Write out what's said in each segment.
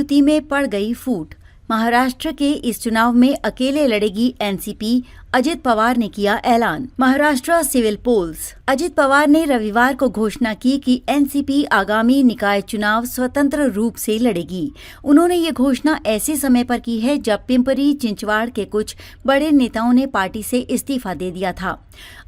महायुति में पड़ गई फूट। महाराष्ट्र के इस चुनाव में अकेले लड़ेगी एनसीपी, अजित पवार ने किया ऐलान। Maharashtra civil polls. अजित पवार ने रविवार को घोषणा की कि एनसीपी आगामी निकाय चुनाव स्वतंत्र रूप से लड़ेगी। उन्होंने ये घोषणा ऐसे समय पर की है जब पिंपरी चिंचवाड़ के कुछ बड़े नेताओं ने पार्टी से इस्तीफा दे दिया था।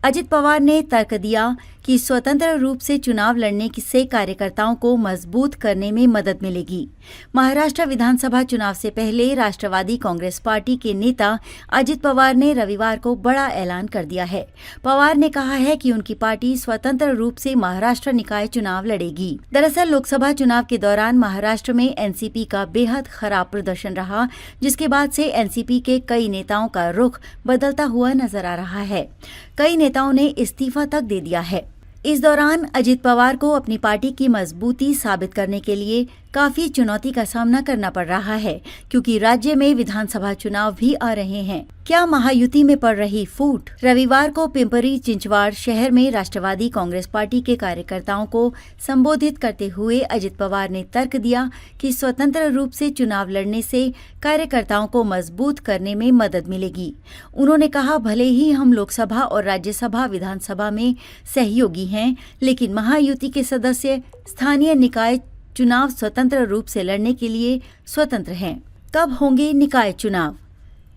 अजित पवार ने तर्क दिया कि स्वतंत्र रूप से चुनाव लड़ने से कार्यकर्ताओं को मजबूत करने में मदद मिलेगी। महाराष्ट्र विधानसभा चुनाव से पहले राष्ट्रवादी कांग्रेस पार्टी के नेता अजित पवार ने रविवार को बड़ा ऐलान कर दिया है। पवार ने कहा है कि उनकी पार्टी स्वतंत्र रूप से महाराष्ट्र निकाय चुनाव लड़ेगी। दरअसल लोकसभा चुनाव के दौरान महाराष्ट्र में एनसीपी का बेहद खराब प्रदर्शन रहा, जिसके बाद से एनसीपी के कई नेताओं का रुख बदलता हुआ नजर आ रहा है। कई नेताओं ने इस्तीफा तक दे दिया है। इस दौरान अजित पवार को अपनी पार्टी की मजबूती साबित करने के लिए काफी चुनौती का सामना करना पड़ रहा है, क्योंकि राज्य में विधानसभा चुनाव भी आ रहे हैं। क्या महायुति में पड़ रही फूट? रविवार को पिंपरी चिंचवाड़ शहर में राष्ट्रवादी कांग्रेस पार्टी के कार्यकर्ताओं को संबोधित करते हुए अजित पवार ने तर्क दिया कि स्वतंत्र रूप से चुनाव लड़ने से कार्यकर्ताओं को मजबूत करने में मदद मिलेगी। उन्होंने कहा, भले ही हम लोकसभा और राज्यसभा विधानसभा में सहयोगी हैं, लेकिन महायुति के सदस्य स्थानीय निकाय चुनाव स्वतंत्र रूप से लड़ने के लिए स्वतंत्र हैं। कब होंगे निकाय चुनाव?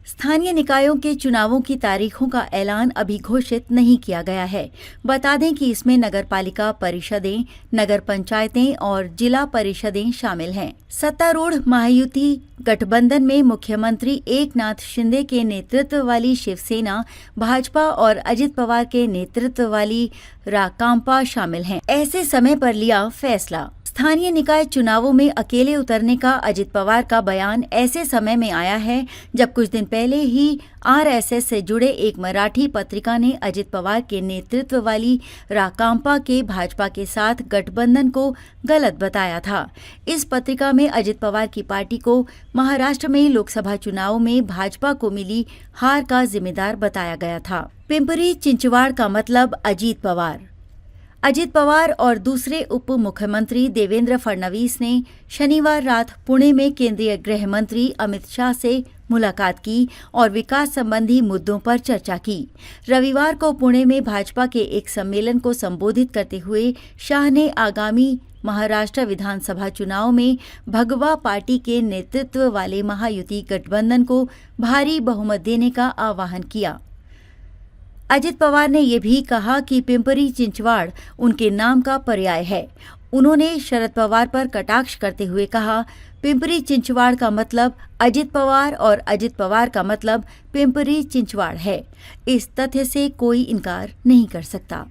स्थानीय निकायों के चुनावों की तारीखों का ऐलान अभी घोषित नहीं किया गया है। बता दें कि इसमें नगरपालिका परिषदें, नगर पंचायतें और जिला परिषदें शामिल हैं। सत्तारूढ़ महायुति गठबंधन में मुख्यमंत्री एकनाथ शिंदे के नेतृत्व वाली शिवसेना, भाजपा और अजित पवार के नेतृत्व वाली राकांपा शामिल हैं। ऐसे समय पर लिया फैसला। स्थानीय निकाय चुनावों में अकेले उतरने का अजित पवार का बयान ऐसे समय में आया है जब कुछ दिन पहले ही आरएसएस से जुड़े एक मराठी पत्रिका ने अजित पवार के नेतृत्व वाली राकांपा के भाजपा के साथ गठबंधन को गलत बताया था। इस पत्रिका में अजित पवार की पार्टी को महाराष्ट्र में लोकसभा चुनावों में भाजपा को मिली हार का जिम्मेदार बताया गया था। पिंपरी चिंचवाड़ का मतलब अजित पवार। अजित पवार और दूसरे उप मुख्यमंत्री देवेंद्र फडणवीस ने शनिवार रात पुणे में केंद्रीय गृह मंत्री अमित शाह से मुलाकात की और विकास संबंधी मुद्दों पर चर्चा की। रविवार को पुणे में भाजपा के एक सम्मेलन को संबोधित करते हुए शाह ने आगामी महाराष्ट्र विधानसभा चुनाव में भगवा पार्टी के नेतृत्व वाले महायुति गठबंधन को भारी बहुमत देने का आह्वान किया। अजित पवार ने यह भी कहा कि पिंपरी चिंचवाड़ उनके नाम का पर्याय है। उन्होंने शरद पवार पर कटाक्ष करते हुए कहा, पिंपरी चिंचवाड़ का मतलब अजित पवार और अजित पवार का मतलब पिंपरी चिंचवाड़ है। इस तथ्य से कोई इनकार नहीं कर सकता।